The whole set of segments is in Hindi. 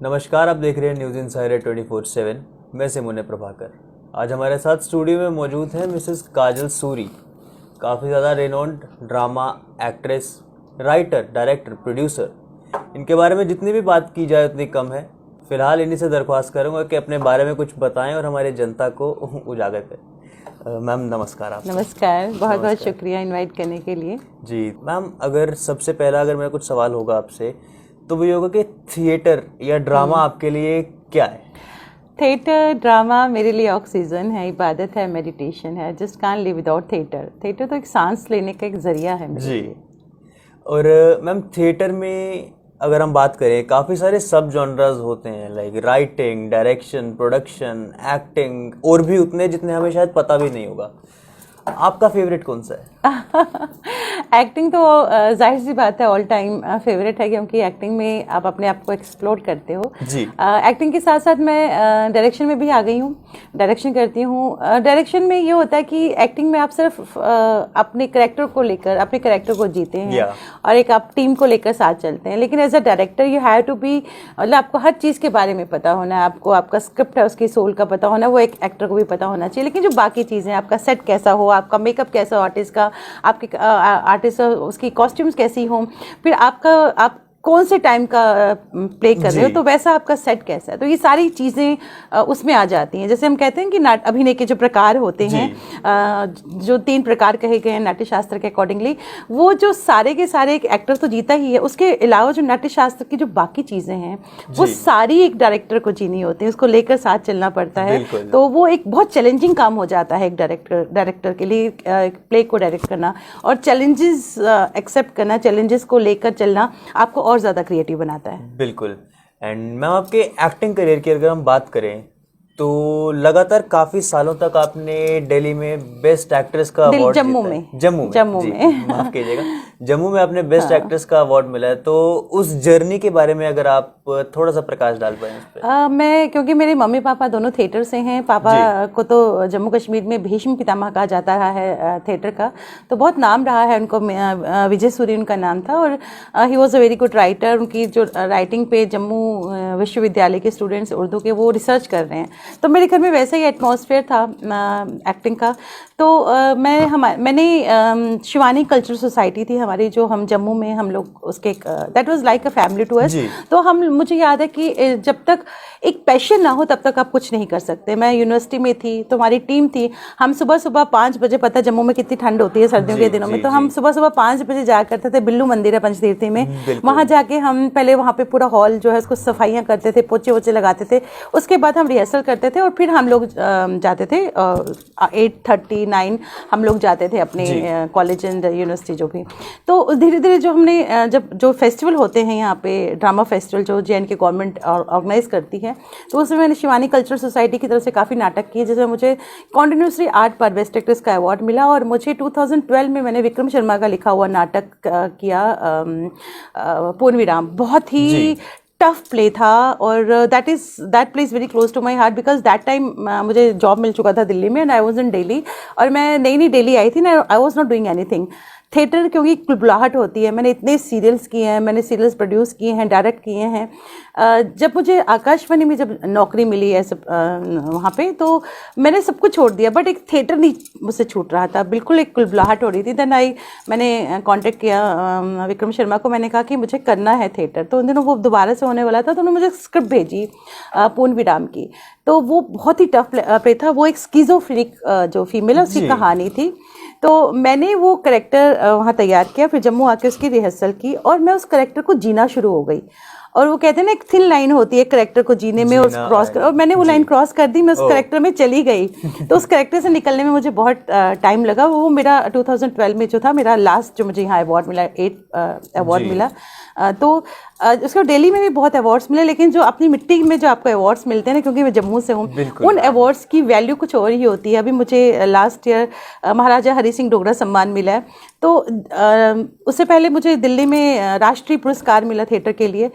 नमस्कार, आप देख रहे हैं न्यूज़ इनसाइडर 24/7। मैं सिमुने प्रभाकर। आज हमारे साथ स्टूडियो में मौजूद हैं मिसेस काजल सूरी। काफ़ी ज़्यादा renowned drama actress, writer, director, producer. इनके बारे में जितनी भी बात की जाए उतनी कम है। फ़िलहाल इन्हीं से दरख्वास्त करूँगा कि अपने बारे में कुछ बताएं और हमारी जनता को उजागर करें। मैम नमस्कार। आप नमस्कार, बहुत बहुत शुक्रिया इनवाइट करने के लिए। जी मैम, अगर सबसे पहला मेरा कुछ सवाल होगा आपसे तो वो ये होगा कि थिएटर या ड्रामा आपके लिए क्या है? थिएटर ड्रामा मेरे लिए ऑक्सीजन है, इबादत है, मेडिटेशन है। Just can't live without theatre. Theatre तो एक सांस लेने का एक जरिया है मेरे लिए। और मैम थिएटर में अगर हम बात करें, काफ़ी सारे सब जॉनरास होते हैं, like writing, direction, production, acting, और भी उतने जितने हमें शायद पता भी नहीं होगा। आपका फेवरेट कौन सा है? एक्टिंग तो जाहिर सी बात है ऑल टाइम फेवरेट है, क्योंकि एक्टिंग में आप अपने आप को एक्सप्लोर करते हो। जी। एक्टिंग के साथ साथ मैं डायरेक्शन में भी आ गई हूँ, डायरेक्शन करती हूँ। डायरेक्शन में ये होता है कि एक्टिंग में आप सिर्फ अपने कैरेक्टर को लेकर, अपने कैरेक्टर को जीते हैं और एक आप टीम को लेकर साथ चलते हैं। लेकिन as a director you have to be, मतलब आपको हर चीज़ के बारे में पता होना है। आपको आपका स्क्रिप्ट है उसकी सोल का पता होना, वो एक एक्टर को भी पता होना चाहिए। लेकिन जो बाकी चीज़ें, आपका सेट कैसा हो, आपका मेकअप कैसा हो आर्टिस्ट का, आपके आर्टिस्ट उसकी कॉस्ट्यूम्स कैसी हों, फिर आप कौन से टाइम का प्ले कर रहे हो, तो वैसा आपका सेट कैसा है, तो ये सारी चीज़ें उसमें आ जाती हैं। जैसे हम कहते हैं कि अभिनय के जो प्रकार होते हैं, जो 3 प्रकार कहे गए हैं नाट्य शास्त्र के अकॉर्डिंगली, वो जो सारे के सारे एक एक्टर तो जीता ही है, उसके अलावा जो नाट्य शास्त्र की जो बाकी चीज़ें हैं वो सारी एक डायरेक्टर को जीनी होती है, उसको लेकर साथ चलना पड़ता है। तो वो एक बहुत चैलेंजिंग काम हो जाता है एक डायरेक्टर के लिए, प्ले को डायरेक्ट करना और चैलेंजेस एक्सेप्ट करना, चैलेंजेस को लेकर चलना आपको और ज़्यादा क्रिएटिव बनाता है। बिल्कुल। एंड मैम आपके एक्टिंग करियर की अगर हम बात करें तो लगातार काफी सालों तक आपने दिल्ली में बेस्ट एक्ट्रेस का अवार्ड जम्मू में माफ कीजिएगा, जम्मू में आपने बेस्ट एक्ट्रेस का अवार्ड मिला है। तो उस जर्नी के बारे में अगर आप थोड़ा सा प्रकाश डाल पाएं इस पे। मैं, क्योंकि मेरे मम्मी पापा दोनों थिएटर से हैं, पापा को तो जम्मू कश्मीर में भीष्म पितामह कहा जाता रहा है थिएटर का, तो बहुत नाम रहा है उनको। विजय सूरी उनका नाम था और he was a very good writer. उनकी जो राइटिंग पे जम्मू विश्वविद्यालय के स्टूडेंट्स उर्दू के वो रिसर्च कर रहे हैं, तो मेरे घर में वैसा ही एटमॉस्फेयर था एक्टिंग का। तो मैंने शिवानी कल्चरल सोसाइटी थी हमारी, जो हम जम्मू में हम लोग उसके, that was like a family to us. तो मुझे याद है कि जब तक एक पैशन ना हो तब तक आप कुछ नहीं कर सकते। मैं यूनिवर्सिटी में थी तो हमारी टीम थी, हम सुबह 5 बजे, पता है जम्मू में कितनी ठंड होती है सर्दियों के दिनों में, तो हम सुबह 5 बजे जाया करते थे। बिल्लू मंदिर है पंचतीर्थी में, वहाँ जाके हम पहले वहाँ पे पूरा हॉल जो है उसको सफाइयाँ करते थे, पोचे वोचे लगाते थे। उसके बाद हम रिहर्सल करते थे और फिर हम लोग जाते थे 8:39 हम लोग जाते थे अपने कॉलेज एंड यूनिवर्सिटी जो भी। तो धीरे धीरे जो हमने जो फेस्टिवल होते हैं यहाँ पे, ड्रामा फेस्टिवल जो JNK गवर्नमेंट ऑर्गेनाइज करती है, तो उसमें मैंने शिवानी कल्चरल सोसाइटी की तरफ से काफ़ी नाटक किए, जिसमें मुझे कॉन्टिन्यूसली आर्ट पर बेस्ट एक्ट्रेस का अवार्ड मिला। और मुझे 2012 में मैंने विक्रम शर्मा का लिखा हुआ नाटक किया, पूर्णविराम। बहुत ही टफ प्ले था और that play is very close to my heart, because that time मुझे जॉब मिल चुका था दिल्ली में and I was in Delhi, और मैं नई दिल्ली आई थी ना, I was not doing anything. Theatre क्योंकि बुलाहट होती है, मैंने इतने सीरियल्स किए हैं, मैंने सीरियल्स प्रोड्यूस किए हैं, डायरेक्ट किए हैं। जब मुझे आकाशवाणी में जब नौकरी मिली ऐसे वहाँ पे, तो मैंने सब कुछ छोड़ दिया, बट एक थिएटर नहीं मुझसे छूट रहा था, बिल्कुल एक कुलबुलाहट हो रही थी। देन मैंने कांटेक्ट किया विक्रम शर्मा को, मैंने कहा कि मुझे करना है थिएटर। तो उन दिनों वो दोबारा से होने वाला था, तो उन्होंने मुझे स्क्रिप्ट भेजी पूर्णविराम की। तो वो बहुत ही टफ प्ले था, वो एक स्किज़ोफ्रेनिक जो फीमेल है उसकी कहानी थी। तो मैंने वो करेक्टर वहाँ तैयार किया, फिर जम्मू आके उसकी रिहर्सल की और मैं उस करेक्टर को जीना शुरू हो गई। और वो कहते हैं ना, एक थिन लाइन होती है करेक्टर को जीने में, उस क्रॉस कर, और मैंने वो लाइन क्रॉस कर दी, मैं उस करेक्टर में चली गई। तो उस करेक्टर से निकलने में मुझे बहुत टाइम लगा। वो मेरा 2012 में जो था मेरा लास्ट, जो मुझे यहाँ अवार्ड मिला, 8 अवार्ड मिला। तो उसको दिल्ली में भी बहुत अवार्ड्स मिले, लेकिन जो अपनी मिट्टी में जो आपको अवार्ड्स मिलते हैं ना, क्योंकि मैं जम्मू से हूँ, उन अवार्ड्स की वैल्यू कुछ और ही होती है। अभी मुझे लास्ट ईयर महाराजा हरि सिंह डोगरा सम्मान मिला है, तो उससे पहले मुझे दिल्ली में राष्ट्रीय पुरस्कार मिला थिएटर के लिए।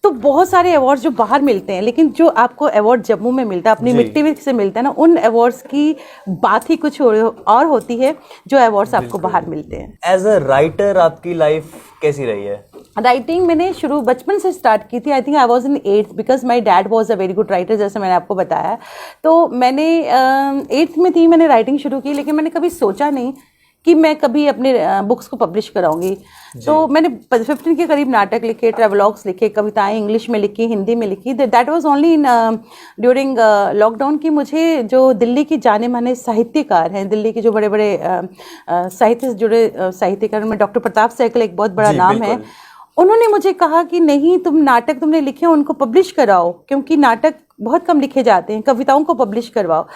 तो बहुत सारे अवार्ड्स जो बाहर मिलते हैं, लेकिन जो आपको अवार्ड जम्मू में मिलता है, अपनी मिट्टी में से मिलता है ना, उन अवार्ड्स की बात ही कुछ और होती है जो अवार्ड्स आपको बाहर मिलते हैं। एज अ राइटर आपकी लाइफ कैसी रही है? राइटिंग मैंने शुरू बचपन से स्टार्ट की थी। I think I was in 8th because my dad was a very good writer, जैसे मैंने आपको बताया। तो मैंने 8th में थी, मैंने राइटिंग शुरू की, लेकिन मैंने कभी सोचा नहीं कि मैं कभी अपने बुक्स को पब्लिश कराऊंगी। तो मैंने 15 के करीब नाटक लिखे, ट्रेवलॉग्स लिखे, कविताएं इंग्लिश में लिखी, हिंदी में लिखी। That was only in during lockdown की मुझे जो दिल्ली की जाने माने साहित्यकार हैं, दिल्ली के जो बड़े बड़े साहित्य से जुड़े साहित्यकार में डॉक्टर प्रताप सहगल एक बहुत बड़ा नाम है, उन्होंने मुझे कहा कि नहीं, तुम नाटक तुमने लिखे उनको पब्लिश कराओ, क्योंकि नाटक बहुत कम लिखे जाते हैं, कविताओं को पब्लिश करवाओ।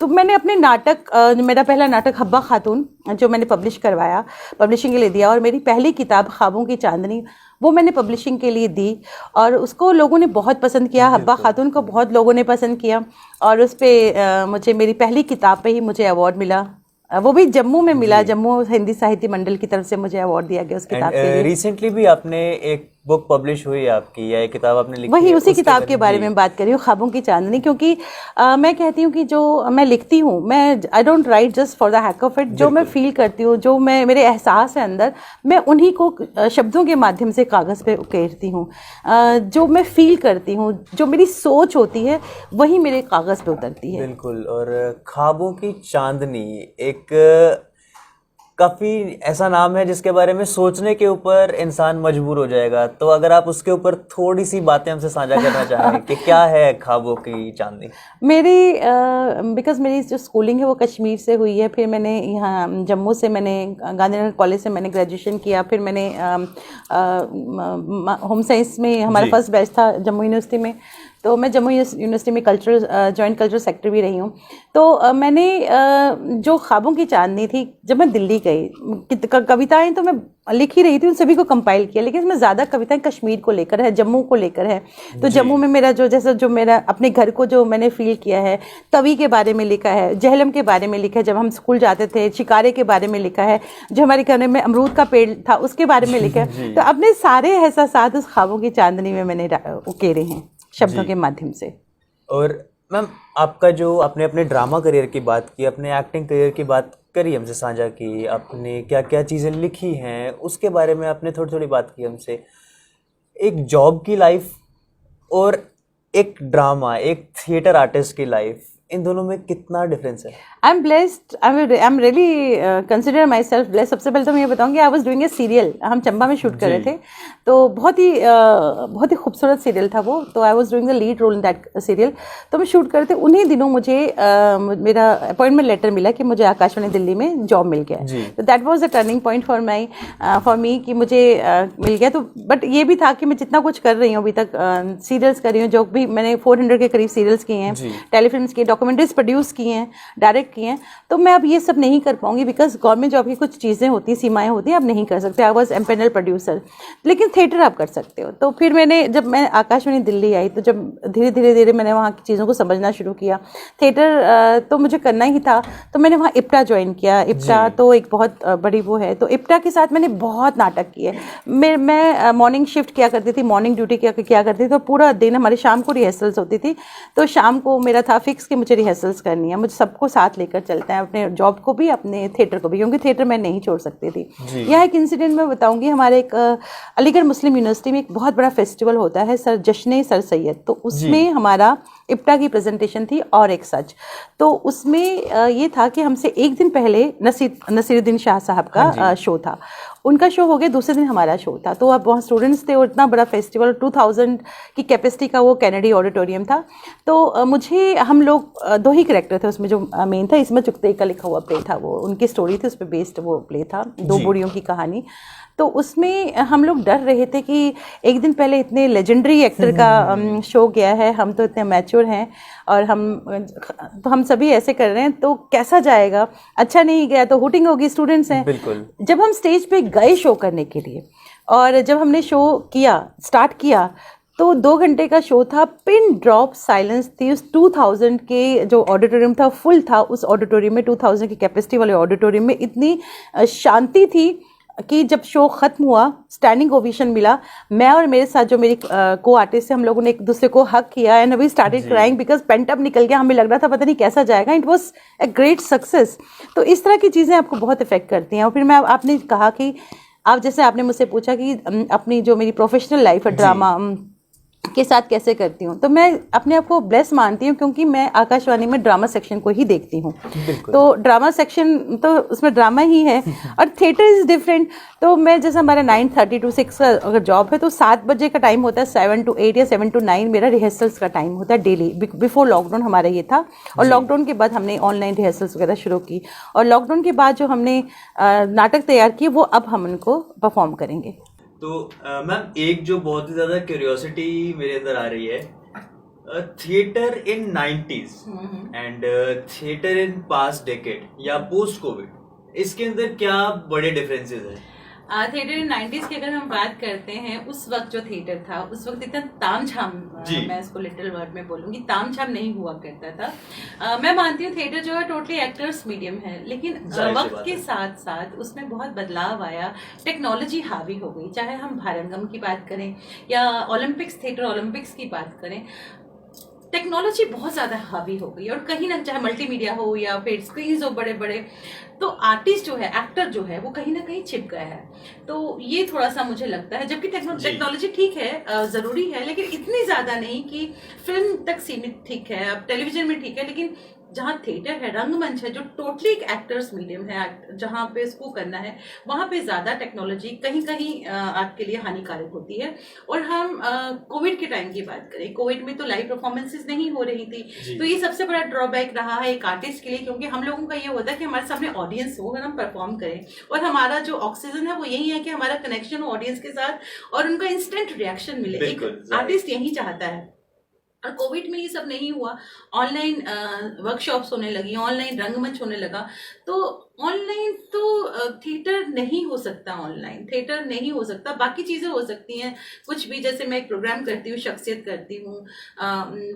तो मैंने अपने नाटक, मेरा पहला नाटक हब्बा खातून जो मैंने पब्लिश करवाया, पब्लिशिंग के लिए दिया, और मेरी पहली किताब ख्वाबों की चांदनी वो मैंने पब्लिशिंग के लिए दी, और उसको लोगों ने बहुत पसंद किया। हब्बा खातून को बहुत लोगों ने पसंद किया, और उस पर मुझे मेरी पहली किताब पे ही मुझे अवार्ड मिला, वो भी जम्मू में मिला। जम्मू हिंदी साहित्य मंडल की तरफ से मुझे अवार्ड दिया गया उस किताब के लिए। रिसेंटली भी आपने एक बुक पब्लिश हुई है आपकी, या एक किताब आपने लिखी वही है, उसी किताब के बारे में बात कर रही हूँ, ख्वाबों की चांदनी। क्योंकि मैं कहती हूँ कि जो मैं लिखती हूँ, मैं I don't write just for the hack of it. जो मैं फील करती हूँ, जो मैं मेरे एहसास है अंदर, मैं उन्हीं को शब्दों के माध्यम से कागज़ पे उकेरती हूँ। जो मैं फील करती हूँ, जो मेरी सोच होती है, वही मेरे कागज़ पे उतरती है। बिल्कुल। और ख्वाबों की चांदनी एक काफ़ी ऐसा नाम है जिसके बारे में सोचने के ऊपर इंसान मजबूर हो जाएगा। तो अगर आप उसके ऊपर थोड़ी सी बातें हमसे साझा करना चाहें कि क्या है ख्वाबों की चांदनी। मेरी बिकॉज मेरी जो स्कूलिंग है वो कश्मीर से हुई है, फिर मैंने यहाँ जम्मू से, मैंने गांधीनगर कॉलेज से मैंने ग्रेजुएशन किया, फिर मैंने होम साइंस में हमारा फर्स्ट बैच था जम्मू यूनिवर्सिटी में, तो मैं जम्मू यूनिवर्सिटी में जॉइंट कल्चरल सेक्रेटरी भी रही हूँ। तो मैंने जो ख्वाबों की चांदनी थी, जब मैं दिल्ली गई, कविताएं तो मैं लिख ही रही थी, उन सभी को कंपाइल किया, लेकिन इसमें ज़्यादा कविताएं कश्मीर को लेकर है, जम्मू को लेकर है। तो जम्मू में मेरा जो मेरा अपने घर को जो मैंने फील किया है, तवी के बारे में लिखा है, जहलम के बारे में लिखा है, जब हम स्कूल जाते थे शिकारे के बारे में लिखा है, जो हमारे घर में अमरूद का पेड़ था उसके बारे में लिखा है। तो अपने सारे एहसास उस ख्वाबों की चांदनी में मैंने उकेरे हैं शब्दों के माध्यम से। और मैम, आपका जो आपने अपने ड्रामा करियर की बात की, अपने एक्टिंग करियर की बात करी, हमसे साझा की, आपने क्या क्या चीज़ें लिखी हैं उसके बारे में आपने थोड़ी थोड़ी बात की हमसे। एक जॉब की लाइफ और एक ड्रामा, एक थिएटर आर्टिस्ट की लाइफ, इन दोनों में कितना डिफरेंस है? I am blessed, I am really consider my self blessed. सबसे पहले तो मैं ये बताऊंगी, आई वॉज डूइंग ए सीरियल, हम चंबा में शूट कर रहे थे, तो बहुत ही खूबसूरत सीरियल था वो। तो I was doing the lead role in that serial. तो मैं शूट कर रहे थे, उन्हीं दिनों मुझे मेरा अपॉइंटमेंट लेटर मिला कि मुझे आकाशवाणी दिल्ली में जॉब मिल गया। तो that was a turning point for me कि मुझे मिल गया। तो बट ये भी था कि मैं जितना कुछ कर रही हूँ अभी तक, सीरियल्स कर रही हूँ, जो भी मैंने 400 के करीब सीरियल्स किए हैं, टेलीफिल्म्स किए, डॉक्यूमेंट्रीज प्रोड्यूस किए हैं, डायरेक्ट किए हैं, तो मैं अब ये सब नहीं कर पाऊंगी बिकॉज गवर्नमेंट जॉब की कुछ चीज़ें होती हैं, सीमाएं होती हैं, आप नहीं कर सकते। आई वॉज एम्पेनल प्रोड्यूसर, लेकिन थिएटर आप कर सकते हो। तो फिर जब मैं आकाशवाणी दिल्ली आई, तो जब धीरे धीरे मैंने वहाँ की चीज़ों को समझना शुरू किया, थिएटर तो मुझे करना ही था, तो मैंने वहाँ इप्टा ज्वाइन किया। इप्टा तो एक बहुत बड़ी वो है, तो इप्टा के साथ मैंने बहुत नाटक किए। मैं मॉर्निंग शिफ्ट किया करती थी, मॉर्निंग ड्यूटी किया करती थी, तो पूरा दिन हमारे शाम को रिहर्सल्स होती थी, तो शाम को मेरा था फिक्स कि मुझे रिहर्सल्स करनी है। मुझे सबको साथ लेकर चलता है, अपने जॉब को भी, अपने थिएटर को भी, क्योंकि थिएटर मैं नहीं छोड़ सकती थी। यह एक इंसिडेंट मैं बताऊंगी, हमारे एक अलीगढ़ मुस्लिम यूनिवर्सिटी में एक बहुत बड़ा फेस्टिवल होता है, जश्न सर सैयद, तो उसमें हमारा इप्टा की प्रेजेंटेशन थी और एक सच। तो उसमें ये था कि हमसे एक दिन पहले नसीरुद्दीन शाह साहब का शो था, उनका शो हो गया, दूसरे दिन हमारा शो था। तो अब वहाँ स्टूडेंट्स थे और इतना बड़ा फेस्टिवल, 2000 की कैपेसिटी का वो कैनेडी ऑडिटोरियम था। तो मुझे, हम लोग 2 ही कैरेक्टर थे उसमें, जो मेन था, इसमें चुगते का लिखा हुआ प्ले था, वो उनकी स्टोरी थी, उस पर बेस्ड वो प्ले था, 2 बूढ़ियों की कहानी। तो उसमें हम लोग डर रहे थे कि एक दिन पहले इतने लेजेंडरी एक्टर का शो गया है, हम तो इतने मैच्योर हैं और हम सभी ऐसे कर रहे हैं, तो कैसा जाएगा, अच्छा नहीं गया तो हुटिंग होगी, स्टूडेंट्स हैं। बिल्कुल। जब हम स्टेज पे गए शो करने के लिए, और जब हमने शो स्टार्ट किया, तो 2 घंटे का शो था, पिन ड्रॉप साइलेंस थी। उस 2000 के जो ऑडिटोरियम था फुल था, उस ऑडिटोरियम में 2000 की कैपेसिटी वाले ऑडिटोरियम में इतनी शांति थी कि जब शो ख़त्म हुआ, स्टैंडिंग ओवेशन मिला। मैं और मेरे साथ जो मेरी को आर्टिस्ट है, हम लोगों ने एक दूसरे को हक किया and we started crying because pent up निकल गया। हमें लग रहा था पता नहीं कैसा जाएगा, it was a great success. तो इस तरह की चीज़ें आपको बहुत इफेक्ट करती हैं। और फिर आपने कहा कि आप जैसे आपने मुझसे पूछा कि अपनी जो मेरी प्रोफेशनल लाइफ है ड्रामा के साथ कैसे करती हूँ, तो मैं अपने आप को ब्लेस मानती हूँ क्योंकि मैं आकाशवाणी में ड्रामा सेक्शन को ही देखती हूँ। तो ड्रामा सेक्शन तो उसमें ड्रामा ही है और थिएटर इज़ डिफरेंट। तो मैं जैसे हमारा 9:30 to 6 का अगर जॉब है तो 7 बजे का टाइम होता है, 7 to 8 या 7 to 9 मेरा रिहर्सल्स का टाइम होता है डेली। बिफोर लॉकडाउन हमारा ये था और लॉकडाउन के बाद हमने ऑनलाइन रिहर्सल्स वगैरह शुरू की और लॉकडाउन के बाद जो हमने नाटक तैयार किए वो अब हम उनको परफॉर्म करेंगे। तो मैम एक जो बहुत ही ज्यादा क्यूरियोसिटी मेरे अंदर आ रही है, theatre in 90s and theatre in past decade या पोस्ट कोविड, इसके अंदर क्या बड़े डिफरेंसेस हैं? थिएटर इन 90s की अगर हम बात करते हैं, उस वक्त जो थिएटर था उस वक्त इतना तामझाम, मैं इसको लिटिल वर्ड में बोलूंगी, तामझाम नहीं हुआ करता था। मैं मानती हूँ थिएटर जो है टोटली एक्टर्स मीडियम है, लेकिन वक्त के साथ साथ उसमें बहुत बदलाव आया, टेक्नोलॉजी हावी हो गई। चाहे हम भारंगम की बात करें या ओलंपिक्स, थिएटर ओलंपिक्स की बात करें, टेक्नोलॉजी बहुत ज़्यादा हावी हो गई और कहीं ना, चाहे मल्टीमीडिया हो या फिर स्क्रीन्स हो बड़े बड़े, तो आर्टिस्ट जो है, एक्टर जो है, वो कहीं ना कहीं छिप गया है। तो ये थोड़ा सा मुझे लगता है, जबकि टेक्नोलॉजी ठीक है, ज़रूरी है, लेकिन इतनी ज़्यादा नहीं कि फिल्म तक सीमित। ठीक है, अब टेलीविजन में ठीक है, लेकिन जहाँ थिएटर है, रंगमंच है, जो टोटली एक एक्टर्स मीडियम है, जहाँ पे इसको करना है, वहाँ पे ज़्यादा टेक्नोलॉजी कहीं कहीं आपके लिए हानिकारक होती है। और हम कोविड के टाइम की बात करें, कोविड में तो लाइव परफॉर्मेंसेस नहीं हो रही थी, तो ये सबसे बड़ा ड्रॉबैक रहा है एक आर्टिस्ट के लिए, क्योंकि हम लोगों का ये होता है कि हमारे सामने ऑडियंस हो और हम परफॉर्म करें, और हमारा जो ऑक्सीजन है वो यही है कि हमारा कनेक्शन हो ऑडियंस के साथ और उनका इंस्टेंट रिएक्शन मिले। एक आर्टिस्ट यही चाहता है। और कोविड में ये सब नहीं हुआ, ऑनलाइन वर्कशॉप्स होने लगी, ऑनलाइन रंगमंच होने लगा। तो ऑनलाइन तो थिएटर नहीं हो सकता, ऑनलाइन थिएटर नहीं हो सकता, बाकी चीज़ें हो सकती हैं कुछ भी। जैसे मैं एक प्रोग्राम करती हूँ, शख्सियत करती हूँ,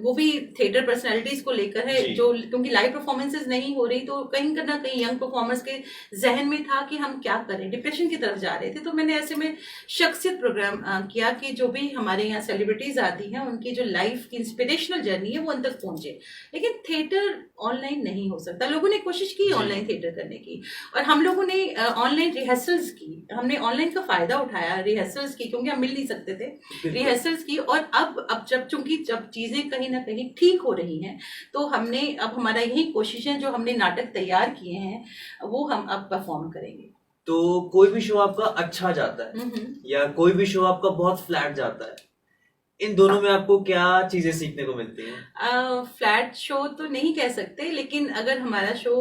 वो भी थिएटर पर्सनैलिटीज़ को लेकर है, जो क्योंकि लाइव परफॉर्मेंसेज नहीं हो रही, तो कहीं ना कहीं यंग परफॉर्मर्स के जहन में था कि हम क्या करें, डिप्रेशन की तरफ जा रहे थे। तो मैंने ऐसे में शख्सियत प्रोग्राम किया कि जो भी हमारे यहाँ सेलिब्रिटीज़ आती हैं, उनकी जो लाइफ की इंस्पिरेशनल जर्नी है वो उन तक पहुँचे। लेकिन थिएटर ऑनलाइन नहीं हो सकता। लोगों ने कोशिश की ऑनलाइन थिएटर करने की, और हम लोगों ने ऑनलाइन रिहर्सल्स की, हमने ऑनलाइन का फायदा उठाया रिहर्सल्स की, क्योंकि हम मिल नहीं सकते थे, रिहर्सल्स की। और अब चूंकि जब चीजें कहीं ना कहीं ठीक हो रही हैं, तो हमने अब हमारा यही कोशिश है, जो हमने नाटक तैयार किए हैं वो हम अब परफॉर्म करेंगे। तो कोई भी शो आपका अच्छा जाता है या कोई भी शो आपका बहुत फ्लैट जाता है, इन दोनों में आपको क्या चीजें सीखने को मिलती हैं? फ्लैट शो तो नहीं कह सकते, लेकिन अगर हमारा शो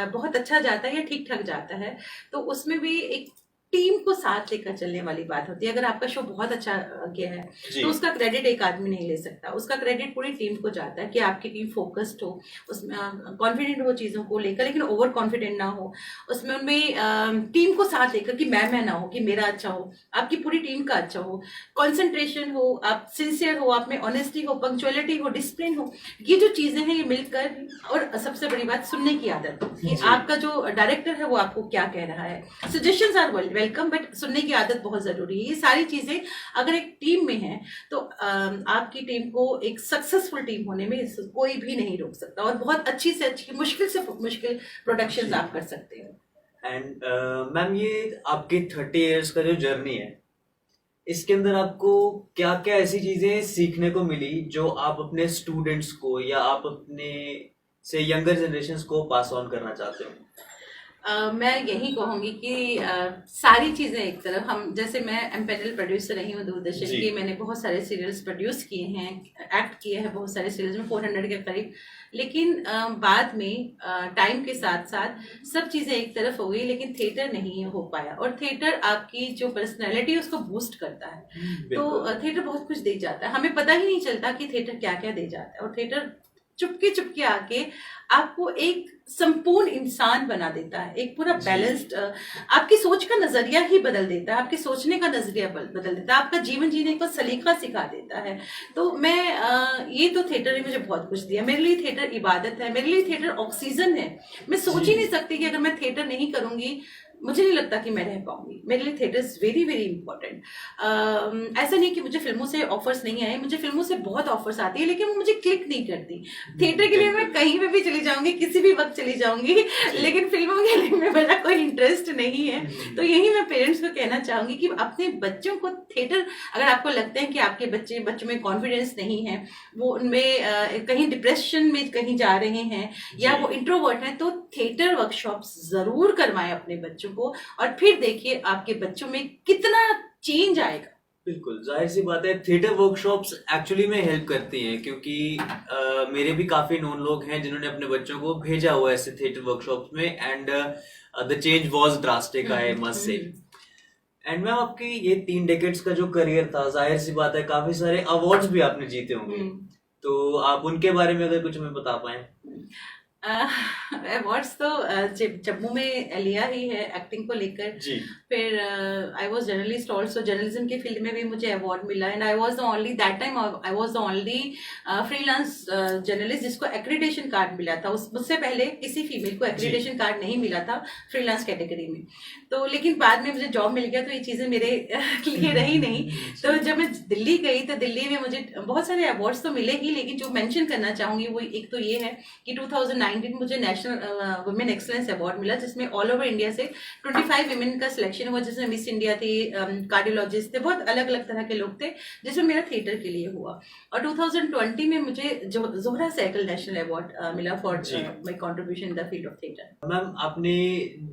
बहुत अच्छा जाता है या ठीक ठाक जाता है, तो उसमें भी एक टीम को साथ लेकर चलने वाली बात होती है। अगर आपका शो बहुत अच्छा गया है तो उसका क्रेडिट एक आदमी नहीं ले सकता, उसका क्रेडिट पूरी टीम को जाता है कि आपकी टीम फोकस्ड हो, उसमें कॉन्फिडेंट हो चीज़ों को लेकर, लेकिन ओवर कॉन्फिडेंट ना हो, उसमें उनमें टीम को साथ लेकर कि मैं ना हो, कि मेरा अच्छा हो, आपकी पूरी टीम का अच्छा हो, कॉन्सेंट्रेशन हो, आप सिंसियर हो, आप में ऑनेस्टी हो, पंक्चुअलिटी हो, डिसिप्लिन हो, ये जो चीज़ें हैं ये मिलकर। और सबसे बड़ी बात, सुनने की आदत, कि आपका जो डायरेक्टर है वो आपको क्या कह रहा है। सजेशंस आर वेलकम, बट सुनने की आदत बहुत जरूरी है। ये सारी चीजें अगर एक टीम में है तो आपकी टीम को एक सक्सेसफुल टीम होने में कोई भी नहीं रोक सकता, और बहुत अच्छी से अच्छी, मुश्किल से मुश्किल प्रोडक्शंस आप कर सकते हो। एंड मैम, ये आपके 30 इयर्स का जो जर्नी है, इसके अंदर आपको क्या क्या ऐसी चीजें सीखने को मिली जो आप अपने स्टूडेंट्स को या आप अपने से यंगर जनरेशन को पास ऑन करना चाहते हो? मैं यही कहूँगी कि सारी चीज़ें एक तरफ, हम जैसे मैं एम्पेरियल प्रोड्यूसर रही हूँ दूरदर्शन की, मैंने बहुत सारे सीरियल्स प्रोड्यूस किए हैं, एक्ट किए हैं बहुत सारे सीरियल्स में, 400 के करीब। लेकिन बाद में टाइम के साथ साथ सब चीज़ें एक तरफ हो गई, लेकिन थिएटर नहीं हो पाया। और थिएटर आपकी जो पर्सनैलिटी है उसको बूस्ट करता है। तो थिएटर बहुत कुछ दे जाता है, हमें पता ही नहीं चलता कि थिएटर क्या क्या दे जाता है। और थिएटर चुपके आके आपको एक संपूर्ण इंसान बना देता है, एक पूरा बैलेंस्ड, आपकी सोच का नजरिया ही बदल देता है, आपके सोचने का नजरिया बदल देता है, आपका जीवन जीने का सलीका सिखा देता है। तो मैं ये तो थिएटर ने मुझे बहुत कुछ दिया। मेरे लिए थिएटर इबादत है, मेरे लिए थिएटर ऑक्सीजन है। मैं सोच ही नहीं सकती कि अगर मैं थिएटर नहीं करूंगी, मुझे नहीं लगता कि मैं रह पाऊंगी। मेरे लिए theatre is very very important. ऐसा नहीं कि मुझे फिल्मों से ऑफर्स नहीं आए, मुझे फिल्मों से बहुत ऑफर्स आती है, लेकिन वो मुझे क्लिक नहीं करती। थिएटर के लिए मैं कहीं पे भी चली जाऊंगी, किसी भी वक्त चली जाऊंगी, लेकिन फिल्मों के लिए मेरा कोई इंटरेस्ट नहीं है। तो यही मैं पेरेंट्स को कहना चाहूंगी कि अपने बच्चों को थिएटर, अगर आपको लगता है कि आपके बच्चों में कॉन्फिडेंस नहीं है, वो उनमें कहीं डिप्रेशन में कहीं जा रहे हैं या वो इंट्रोवर्ट हैं, तो थिएटर वर्कशॉप्स जरूर करवाएं अपने बच्चों को, और फिर देखिए आपके बच्चों में कितना चेंज आएगा। बिल्कुल, जाहिर सी बात है थिएटर वर्कशॉप्स एक्चुअली में हेल्प करती हैं, क्योंकि मेरे भी काफी नोन लोग हैं जिन्होंने अपने बच्चों को भेजा हुआ है ऐसे थिएटर वर्कशॉप्स में, and the change was drastic, I must say. And ma'am, आपकी ये 3 डेकेड्स का जो करियर था, जाहिर सी बात है काफी सारे अवार्ड्स भी आपने जीते होंगे, तो आप उनके बारे में अगर कुछ हमें बता पाएं। अवार्ड्स तो जम्मू में लिया ही है एक्टिंग को लेकर। फिर I was journalist also, journalism के फील्ड में भी मुझे अवार्ड मिला, and I was the only that time I was the only freelance journalist जिसको एक्रेडिटेशन कार्ड मिला था। मुझसे पहले किसी फीमेल को एक्रेडिटेशन कार्ड नहीं मिला था फ्रीलांस कैटेगरी में। तो लेकिन बाद में मुझे जॉब मिल गया, तो ये चीजें मेरे लिए रही नहीं। तो जब मैं दिल्ली गई तो दिल्ली में मुझे बहुत सारे अवार्ड्स तो मिले ही, लेकिन जो मेंशन करना चाहूंगी वो एक तो ये है कि 2019 मुझे नेशनल वुमेन एक्सीलेंस अवार्ड मिला, जिसमें ऑल ओवर इंडिया से 25 विमेन का सिलेक्शन हुआ, जिसमें मिस इंडिया थी, कार्डियोलॉजिस्ट थे, बहुत अलग अलग तरह के लोग थे, जिसमें मेरा थिएटर के लिए हुआ। और 2020 में मुझे जोहरा साइकिल नेशनल अवार्ड मिला for my contribution in the field of theatre. Ma'am, आपने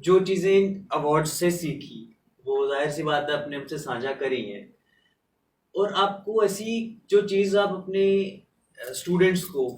जो चीजें अवार्ड से सीखी वो जाहिर सी बात है अपने हमसे साझा करी है, और आपको ऐसी जो चीज आप अपने स्टूडेंट्स को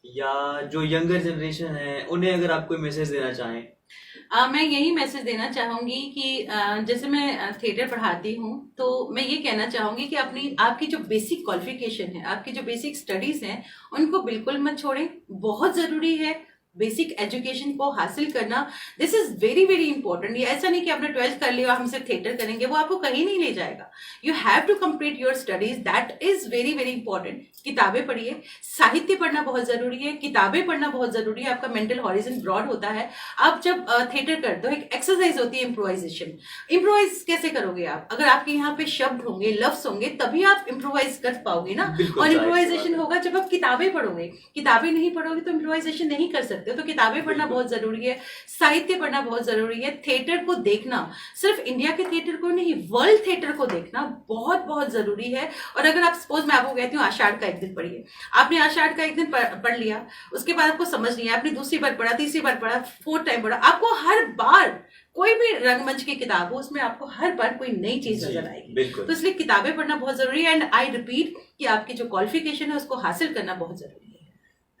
या जो यंगर जनरेशन है उन्हें अगर आप कोई मैसेज देना चाहें। मैं यही मैसेज देना चाहूंगी कि जैसे मैं थिएटर पढ़ाती हूँ, तो मैं ये कहना चाहूंगी कि आपकी जो बेसिक क्वालिफिकेशन है, आपकी जो बेसिक स्टडीज हैं, उनको बिल्कुल मत छोड़ें। बहुत जरूरी है बेसिक एजुकेशन को हासिल करना। This is very very important. ये ऐसा नहीं कि आपने 12th कर लिया हम सिर्फ थिएटर करेंगे, वो आपको कहीं नहीं ले जाएगा। You have to complete your studies, that is very very important. किताबें पढ़िए, साहित्य पढ़ना बहुत जरूरी है, किताबें पढ़ना बहुत जरूरी है, आपका मेंटल हॉरिजन ब्रॉड होता है। आप जब थिएटर करते हो, एक एक्सरसाइज होती है इम्प्रोवाइजेशन। इम्प्रोवाइज कैसे करोगे आप? अगर आपके यहाँ पे शब्द होंगे, लफ्ज होंगे, तभी आप इम्प्रोवाइज कर पाओगे ना। और इम्प्रोवाइजेशन होगा जब आप किताबें पढ़ोगे। किताबें नहीं पढ़ोगे तो इम्प्रोवाइजेशन नहीं कर सकते। तो किताबें पढ़ना बहुत जरूरी है, साहित्य पढ़ना बहुत जरूरी है, थिएटर को देखना, सिर्फ इंडिया के थिएटर को नहीं, वर्ल्ड थिएटर को देखना बहुत बहुत जरूरी है। और अगर आप सपोज मैं आपको कहती हूँ आषाढ़ का एक दिन पढ़िए, आपने आषाढ़ का एक दिन पढ़ लिया, उसके बाद आपको समझ नहीं आया, आपने दूसरी बार पढ़ा, तीसरी बार पढ़ा, 4th टाइम पढ़ा, आपको हर बार कोई भी रंगमंच की किताब हो, उसमें आपको हर बार कोई नई चीज नजर आएगी। तो इसलिए किताबें पढ़ना बहुत जरूरी है, एंड आई रिपीट कि आपकी जो क्वालिफिकेशन है उसको हासिल करना बहुत जरूरी है।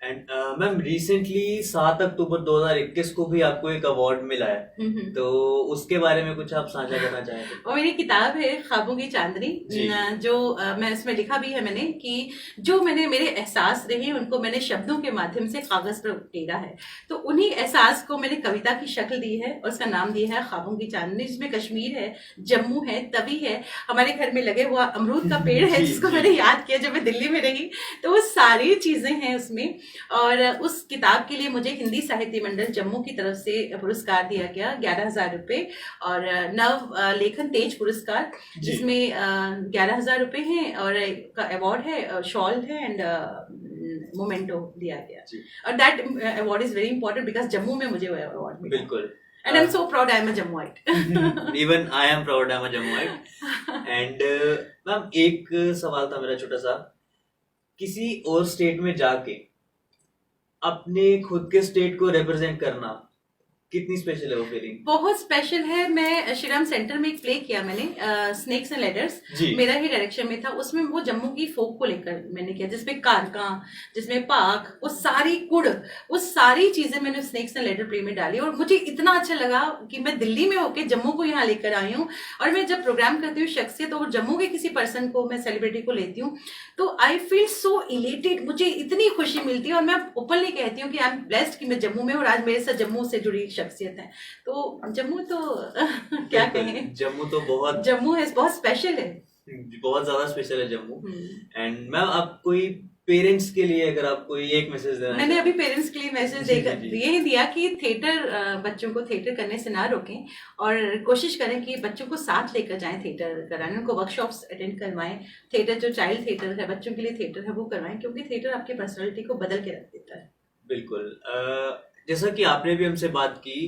एंड मैम, रिसेंटली 7 अक्टूबर 2021 को भी आपको एक अवार्ड मिला है, तो उसके बारे में कुछ आप साझा करना चाहेंगे? वो मेरी किताब है ख्वाबों की चांदनी, जो मैं इसमें लिखा भी है मैंने कि जो मैंने मेरे एहसास रहे उनको मैंने शब्दों के माध्यम से कागज पर उकेरा है। तो उन्हीं एहसास को मैंने कविता की शक्ल दी है और उसका नाम दिया है ख्वाबों की चांदनी, जिसमें कश्मीर है, जम्मू है, तवी है, हमारे घर में लगे हुआ अमरूद का पेड़ है जिसको मैंने याद किया जब मैं दिल्ली में रही। तो वो सारी चीजें हैं उसमें। और उस किताब के लिए मुझे हिंदी साहित्य मंडल जम्मू की तरफ से पुरस्कार दिया गया 11,000 रुपए, और नव लेखन तेज पुरस्कार जिसमें 11,000 रुपए हैं, और का अवार्ड है, शॉल है, एंड मोमेंटो दिया गया। और that award is very important because Jammu में मुझे अवार्ड मिला। बिल्कुल। And I'm so proud I am a Jammuite. Even I am proud I am a Jammuite. And ma'am, एक सवाल था मेरा छोटा सा, किसी और स्टेट में जाके अपने खुद के स्टेट को रिप्रेजेंट करना कितनी स्पेशल है वो फीलिंग? बहुत स्पेशल है। मैं श्रीराम सेंटर में एक प्ले किया मैंने, स्नेक्स एंड लेडर्स, मेरा ही डायरेक्शन में था। उसमें वो जम्मू की फोक को लेकर मैंने किया, जिसमें कारका, जिसमें पाक, वो सारी कुड़, वो सारी चीजें मैंने स्नेक्स एंड लेडर प्ले में डाली। और मुझे इतना अच्छा लगा कि मैं दिल्ली में होकर जम्मू को यहाँ लेकर आई हूँ। और मैं जब प्रोग्राम करती हूँ शख्सियत और जम्मू के किसी पर्सन को, मैं सेलिब्रिटी को लेती हूँ, तो आई फील सो इलेटेड, मुझे इतनी खुशी मिलती है। और मैं ओपनली कहती हूँ कि आई एम ब्लेस्ड कि मैं जम्मू में, और आज मेरे साथ जम्मू से जुड़ी शख्सियत है। तो जम्मू तो क्या कहें, जम्मू तो बहुत, जम्मू है बहुत स्पेशल है, बहुत ज्यादा स्पेशल है जम्मू। एंड मैम, आप कोई पेरेंट्स के लिए अगर आप कोई एक मैसेज देना मैंने अभी पेरेंट्स के लिए मैसेज जी, जी, जी। ये ही दिया कि थिएटर बच्चों को थिएटर करने से ना रोकें और कोशिश करें कि बच्चों को साथ लेकर जाएं थिएटर कराने, उनको वर्कशॉप्स अटेंड करवाएं, थिएटर जो चाइल्ड थिएटर है बच्चों के लिए थिएटर है वो करवाएं, क्योंकि थिएटर आपकी पर्सनैलिटी को बदल के रख देता है। बिल्कुल। जैसा कि आपने भी हमसे बात की,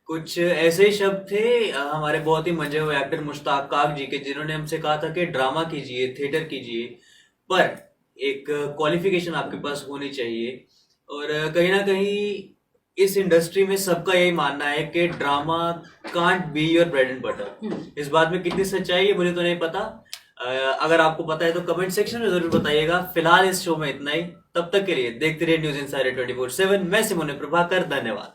कुछ ऐसे शब्द थे हमारे बहुत ही मंजे हुए एक्टर मुश्ताक काक जी के, जिन्होंने हमसे कहा था कि ड्रामा कीजिए, थिएटर कीजिए, पर एक क्वालिफिकेशन आपके पास होनी चाहिए। और कहीं ना कहीं इस इंडस्ट्री में सबका यही मानना है कि drama can't be your bread and butter. इस बात में कितनी सच्चाई है मुझे तो नहीं पता। अगर आपको पता है तो कमेंट सेक्शन में जरूर बताइएगा। फिलहाल इस शो में इतना ही। तब तक के लिए देखते रहिए न्यूज़ इंसाइडर 24/7। मैं सिमोन प्रभाकर, धन्यवाद।